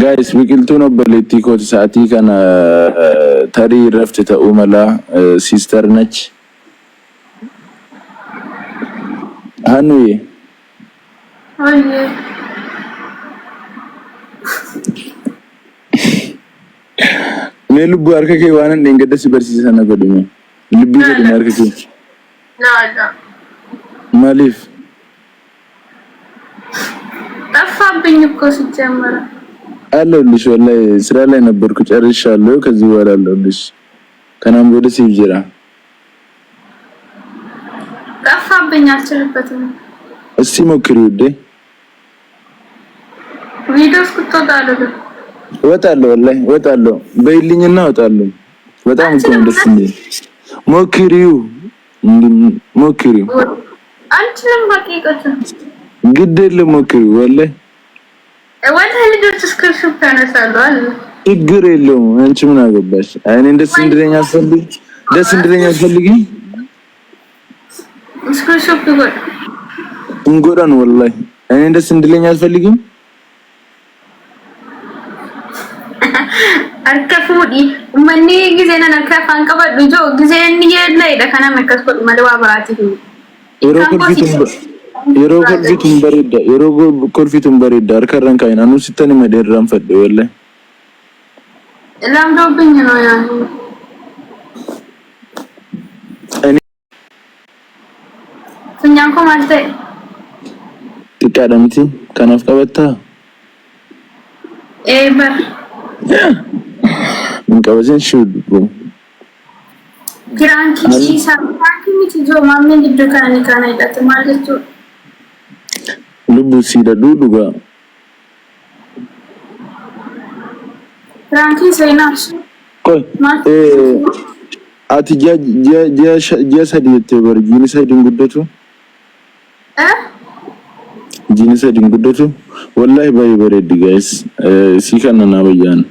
guys biqiltuun obboleettii kooti sa'aatii kana tarii rafte ta'uu mala sister nach hanuye me lubbu harka kee waan dhengada si barsiisan godhume lubbu godhume harka kee la malif ጠፋብኝ እኮ ሲጀመር አለሁልሽ ወላሂ ስራ ላይ ነበርኩ ጨርሻለሁ ከዚህ በኋላ አለሁልሽ ከናም ወደ ሲጅራ ጠፋብኝ አልችልበትም እስቲ ሞክሪ ውዴ ቪዲዮስ ከተወጣለ ወጣለሁ ወላሂ ወጣለሁ በይልኝና ወጣለሁ በጣም እኮ ደስ የሚል ሞክሪው አንቺንም በቂቆት ግዴለ ሞክሪው ወላሂ ልጆች ስክሪንሾት ያነሳሉ አለ ችግር የለውም አንቺ ምን አገባሽ እኔ ደስ እንድለኝ አስፈልጊ ስክሪንሾት ይጎል እንጎዳን ወላሂ እኔ ደስ እንድለኝ አስፈልጊም አርከፉዲ ማንኔ ጊዜና ነካፋን ቀበል ልጆ ጊዜን የለ ደከና መከስኮ ማለባባቲ yeroo kolfitun bareeda arkarran kaayna nu sittani madeerran fadhe wallahi lamdobኝ ነው ያን እኔ ትኛንኮ ማለት ትቃደምቲ ከናፍ ቀበታ ኤበር እንቀበዘን ሹዱ ግራንኪ ሲሳፋኪ ሚቲጆ ማምን ይደካኒ ካና ይጣት ማለት lubbu sidadu duga ራንኪ ሰይናሽ ቆይ አትጃ ሰዲት በርጂኒ ሰዲን ጉደቱ ጂኒ ሰዲን ጉደቱ ወላሂ ባይ በረድ ጋይስ ሲከነና በያን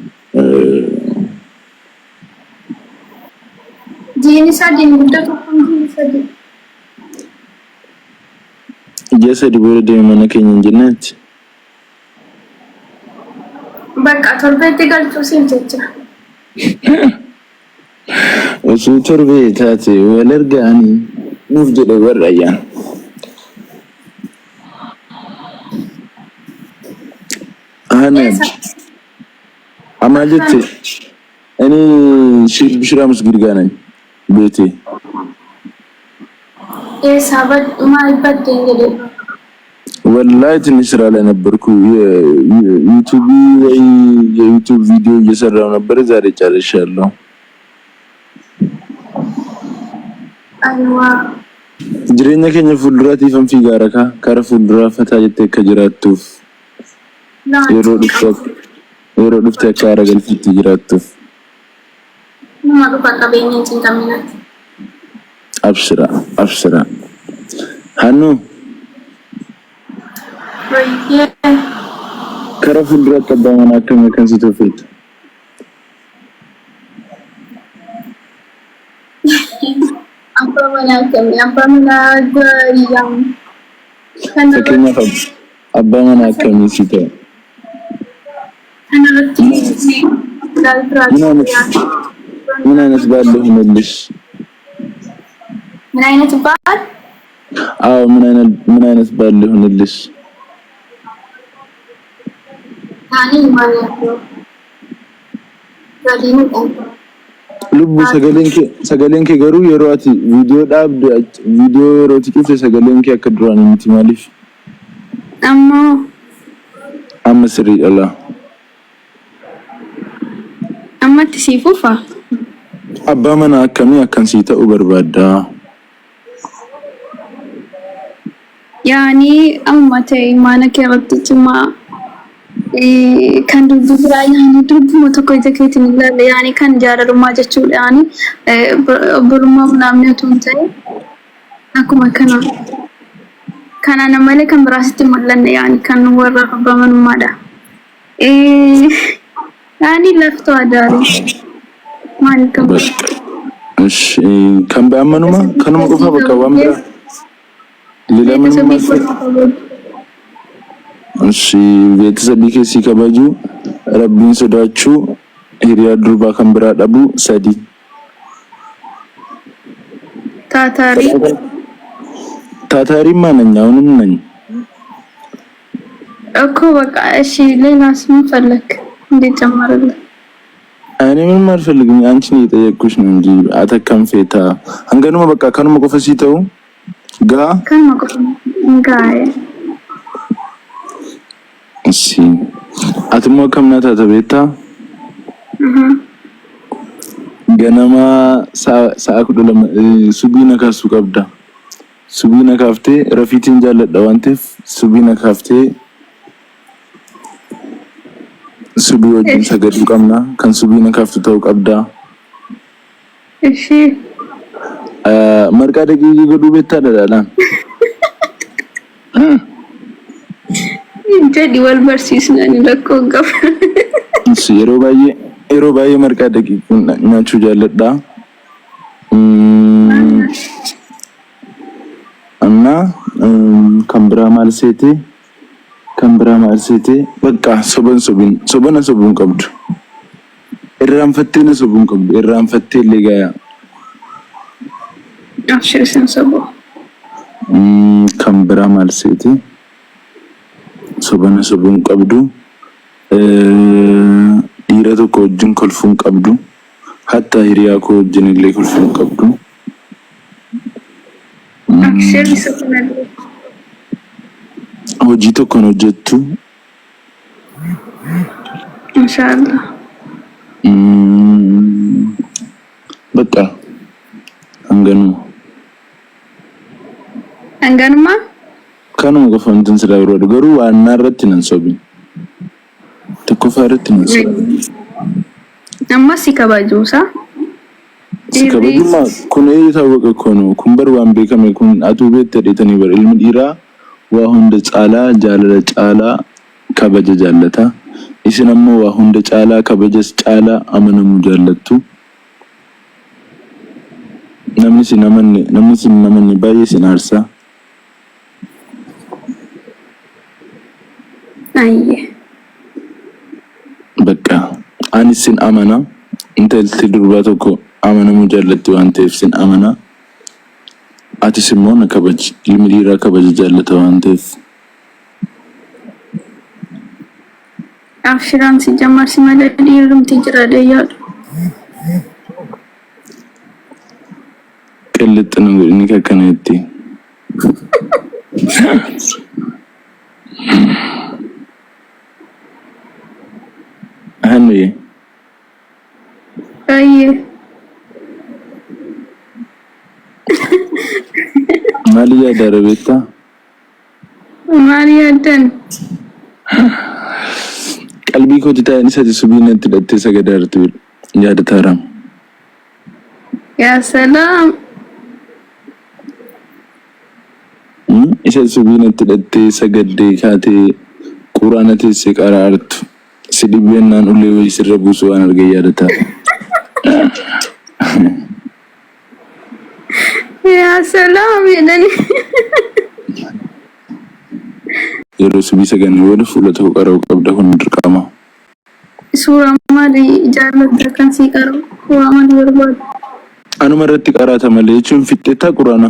ጂኒ ሰዲን ጉደቱ جسد بورد منكين جنات በቃ ቶርቤት ገልጾ ሲልጨጭ እሱ ቶርቤታት ወለርጋኒ ሙፍጀለ ወራያን አህመድ አማጀት እኔ ሽብሽራ መስጊድ ጋር ነኝ ቤቴ የሳበድ ማይበት እንግዲህ ወላሂ ትንሽ ስራ ላይ ነበርኩ የዩቲዩብ ቪዲዮ እየሰራው ነበር ዛሬ ጨርሻለሁ አይዋ jireenya keenya fuulduraatti fanfii gaaraka kara fuulduraa fataa jettee akka jiraattuuf yeroo dhufte akka haara galfitti jiraattuuf nama dhufa qabeenyaa cinqaminatti abshira hannu kara fuulduraatti abbaa manaa akkamii kan si tolfeetu abbaa manaa gariyam fakkeenyaaf abbaa manaa akkamii si ta'e ምን አይነት ባል ሆነልሽ ምን አይነት ባል አዎ ምን አይነት ባል ሆነልሽ ታኒ ማለት ነው ጋዲኑ ልቡ ሰገሌንኬ ገሩ የሮቲ ቪዲዮ ዳብ ቪዲዮ ሮቲ ቁፍ ሰገሌንኬ አከድራን ምትማልሽ አመስሪ አላ አማት ሲፉፋ አባ መና አከሚ አከንሲተ ኡበርባዳ يعني أمتي ما نكرت تما كان دبرا يعني درب متكوي تكيت نقول يعني كان جار ما جتشول يعني برما بنامنيتهم تاي أكو ما كان أنا مالك كان براسي ملنا يعني كان ورا أبا من مادا يعني لفتو أداري ما نكمل إيش كم بأمانه ما كانوا مقفى بكوامبرا للا من እሺ ቤተሰብ ከሲ ከበጁ ረቢን ሶዳቹ ሂሪያ ዱርባ ከንብራ ዳቡ ሰዲ ታታሪ ማንኛውንም ነኝ እኮ በቃ እሺ ሌላስ ምን ፈለክ እንዲጨመርልህ? እኔ ምንም አልፈልግም አንቺን እየጠየቅኩሽ ነው እንጂ አተከም ፌታ አንገኑ በቃ ከኑ መቆፈሲተው ከኑ ጋይ እሺ አትሞ ከምናታ ተቤታ ገነማ ሳአኩ ደለም ሱቢና ካሱ ቀብዳ ሱቢና ካፍቴ ረፊቲን ጃለዳ ዋንቴፍ ሱቢና ካፍቴ ሱቢ ወጅን ሰገዱ ቀምና ከን ሱቢና ካፍቱ ተው ቀብዳ እሺ መርቃ ደቂ ይገዱ ቤታ ደላላ ጀዲ ወልበርሲስ ነን ለኮ ገፍ እሺ የሮባዬ መርቃ ደቂ ናቹ ጃለዳ እና ከምብራ ማልሴቴ በቃ ሶበን ቀብዱ እራንፈቴነ ሶቡን ቀብዱ እራንፈቴ ለጋያ አሽርሰን ሰቦ ከምብራ ማልሴቴ ሶበን ቀብዱ ዲራ tokko wajjin kolfuun qabdu hatta hiriyaa koo wajjin illee kolfuun qabdu hojii tokko hojjettu inshallah በቃ አንገኑማ kanuma qofa wantin sila biroo garuu waan narratti nan sobi tokko faarratti nan sobi amma si kabajuusa sikabajuma kun taawwaqa kono kun bar waan beekame kun atu beekte dheetanii bar ilmi dhiiraa waa hunda caalaa jaalala caalaa kabaja jaallata isin ammoo waa hunda caalaa kabajas caalaa amanamuu jaallattu namni si namanni baay'ee sin aarsaa ayye በቃ አንስን አማና እንተልት ድርባ tokko አማናሙ ጃለቲ ዋንቴፍ ሲን አማና አትስሞን ከበጅ ይምዲራ ከበጅ ጃለተ ዋንቴፍ አፍሽራን ሲጀመር ሲመለድ ይሩም ትጅራደ ያሉ ቅልጥ ነው ንከከነቲ هني ايه ماليا دربيتا ماليا دن قلبي كو جتا نسات سبينه تدت سغدارت يا دتارم يا سلام إيش سبينه تدت سغدي كاتي قرانتي سقرارت ሲዲበናን ሁሌ ወይ ሲረቡሱ አነርገ ያደታ ያ ሰላም ይደን የሮስ ቢሰገን ወደ ፉለቱ ቀረው ቀብደሁን ድርቃማ ሱራ ማሊ ጃለተ ከን ሲቀረው ሱራ ማሊ ወርባል አኑ መረጥ ቀራተ መለችም ፍጤታ ቁራና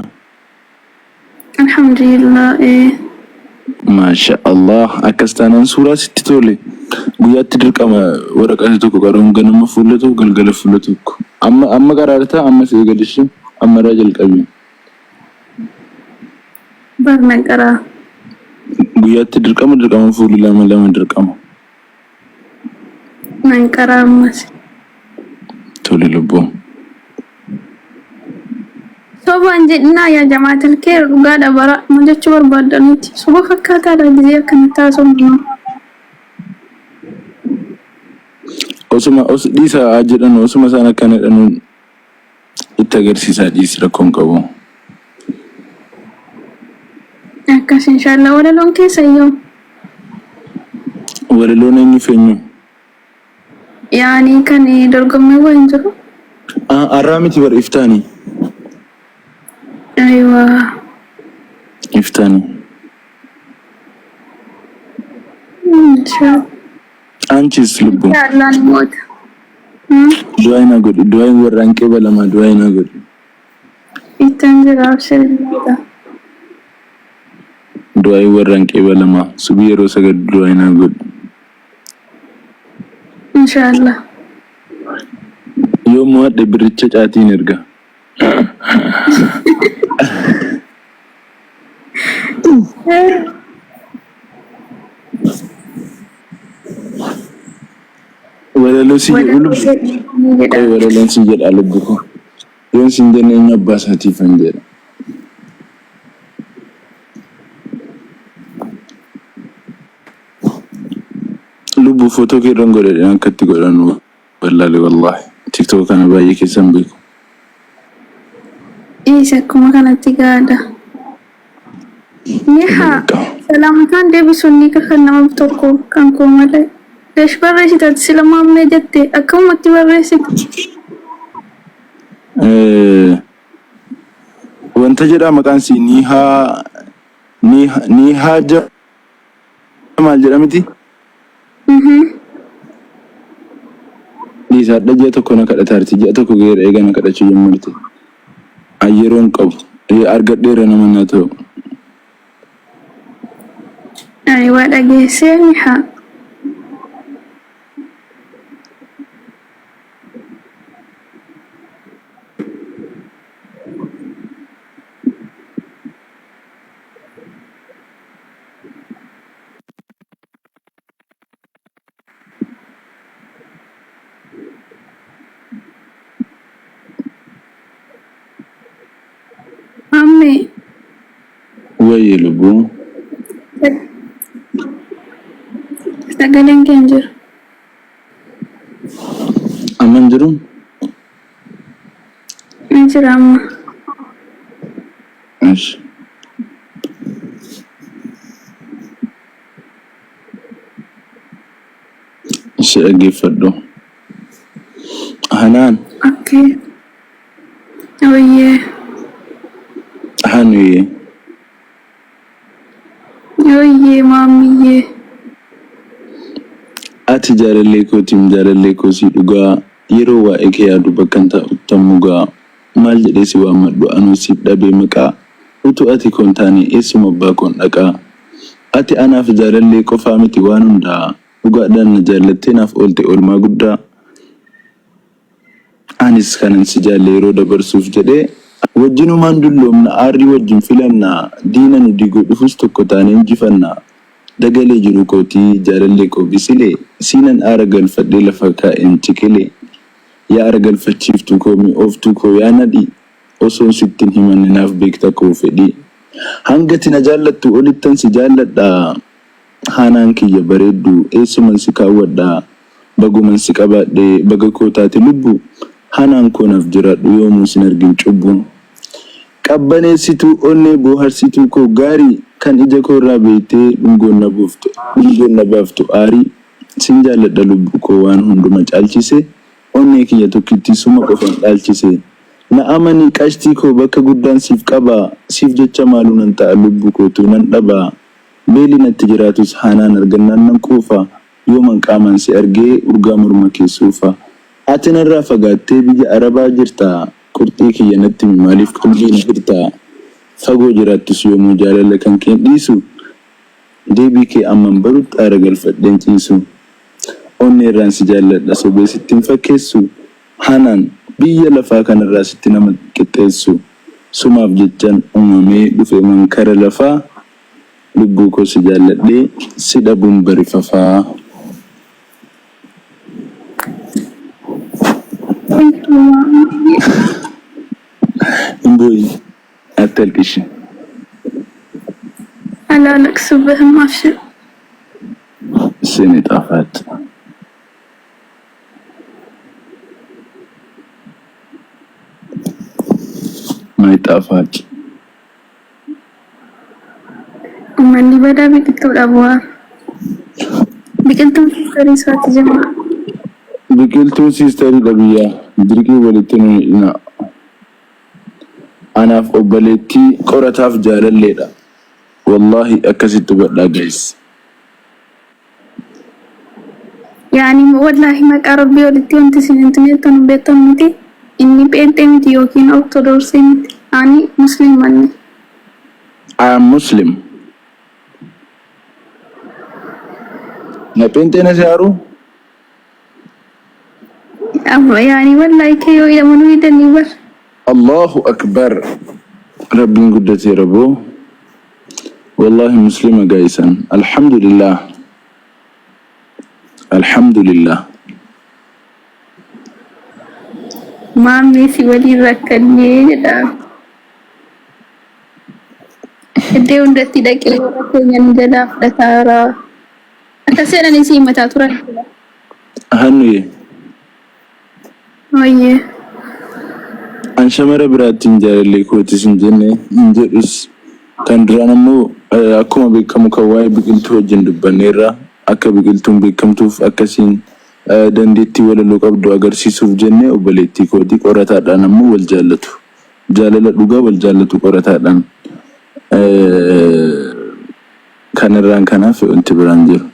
አልহামዱሊላህ ማሻአላህ አከስታናን ሱራ ስትቶሌ ጉያት ድርቀማ ወረቀት ተኮ ቀረም ገነም ፉለቱ ገልገለ ፉለቱ አማ ቀራርታ አማ ሲገልሽ አመራጀል ቀቢ በርነቀራ ጉያት ድርቀማ ፉሉ ለማ ድርቀማ መንቀራ ማስ ቶልልቦ ሶባንጂና ያ ጀማዓተል ኸይር ጋዳ በራ ሙጀቹ በርባዳኑት ሱባ ፈካታ ዳጊዜ ከነታሶም ነው osuma disa ajidan osuma sana kanadanu ittagarsiisa disra konqabo akas inshallah wala lon kesayo wala lon ni fenyo yani kan dorgomme wonjo aramiti war iftani aywa iftani Anchis lubu. Allah ni moot. Duaina good. Duain warranke balama duaina good. Itanjira abshirillada. Duain warranke balama subiro sagad duaina good. Inshallah. Yo muat de bericha cati nerga. Wala lo si ulu. Kau wala lo si jad alubuku. Yon sinjene nyabas hati fanjera. Lubu foto ke rongore yang ketiga ranu. Wallahi. TikTok kana bayi kesambiku. Isa kuma kanatti gaada. Niha salaamatan deebisuun kan nama tokko kan koo malee. Leesh barreessitaati sila maamnee jette akkamumatti barreessite. Wanta jedha maqaan si Niha maal jedhamti? Isa dhajja tokko na kadhataarti ji'a tokko geera eegana kadhachuu yemmuu ayyeroon qabu argadheera nama na ta'u. Ani waa dhageessee Niha. Amme. Wayye lubu. Sagaleen kee hin jiru. Aman jiru? Hin jiru amma. Ash. Si dhaggeeffadhu. Hanaan. Okay. Oyyee. Hanuye. Oyyee maamiyyee. Ati jaalallee kootiin jaalallee koosii dhugaa yeroo waa'ee kee yaadu bakkan ta'uttamu gaa maal jedhee si waammadhu anuu siif dhabee maqaa utuu ati koon taane eessuma abbaa koon dhaqaa ati anaaf jaalallee qofaa miti waan hundaa dhugaadhaan na jaallattee naaf oolte oolmaa guddaa anis kanan si jaalle yeroo dabarsuuf jedhee wajjinumaan dulloomna aarrii wajjin filannaa diina nu diguu dhufus tokko taane injifannaa dagalee jiru kootii jaalallee koo bisilee siinan aara galfadhee lafa kaa'een ciqilee yaa aara galfachiiftuu koo mi'ooftuu koo yaa nadhii osoon sittin himanne naaf beekta koo fedhii hangati na jaallattu olittan si jaalladhaa haanaan kiyya bareeddu eessuman si kaawwadhaa baguman si qabaadhee baga koo taate lubbu haanaan koo naaf jiraadhu yoomuu sin argin cubbuun qabbaneessituu onnee booharsituu koo gaarii kan ija koo irraa beektee dhungoon na baaftu aarii sin jaalladha lubbu koo waan hunduma caalchise onnee kiyya tokkitti suma qofan dhaalchise na amanii qashtii koo bakka guddaan siif qabaa siif jecha maaluu nan ta'a lubbu kootu nan dhabaa beeli natti jiraatus haanaan argannaan nan quufa yooman qaamaan si argee urgaa morma keessuufa ati narraa fagaattee biyya arabaa jirtaa qurxii kiyya natti maaliif qalbii na hirtaa fagoo jiraattus yoomuu jaalala kan keen dhiisu deebii kee amman barutti aara galfadheen ciisu onnee irraan si jaalladha sobee sittiin fakkeessu haanaan biyya lafaa kanarraa sitti nama qixxeessu sumaaf jechaan uumamee dhufe mankara lafaa lubbuu koo si jaalladhee si dhabuun barifafaa. Boy, أتلقيش. ألا لك صبهم أفشل. سنة طافت. ما يتطافت. Uummanni badaa biqiltuudha bu'aa. Biqiltuun kariisaati jema'a. Biqiltuun siistarii dhabiyyaa dirqii walitti nuyi anaaf obboleettii qorataaf jaalalleedha. Wallahi akkasitti hubadhaa guys. يعني والله ما قرب يولتي انت سنتين بيتمتي اني بنتي يوكين أرثوذكسين يعني مسلم مني I am Muslim. نبنتي نسيارو يعني والله كيو يا منو يدني بر الله أكبر ربي قدتي ربو والله مسلمة جايسا الحمد لله الحمد لله ما ميسي ولي ركني جدا ede undatti daqile rakenya njala flatara atasena ni si mata tura هني oye an shamara biratin jarle ko tisin jenne injedus kan dranamo akuma be kamu kawai bigiltu wajin dubbanera akka bigiltum be kamtuf akasin dandetti wala loqabdo agarsiisuuf jenne obaletti ko di qorataadhaan ammoo wal jaallatu jaalala dhugaa wal jaallatu qorataadhaan kanarraan kanaaf wanti biraan jiru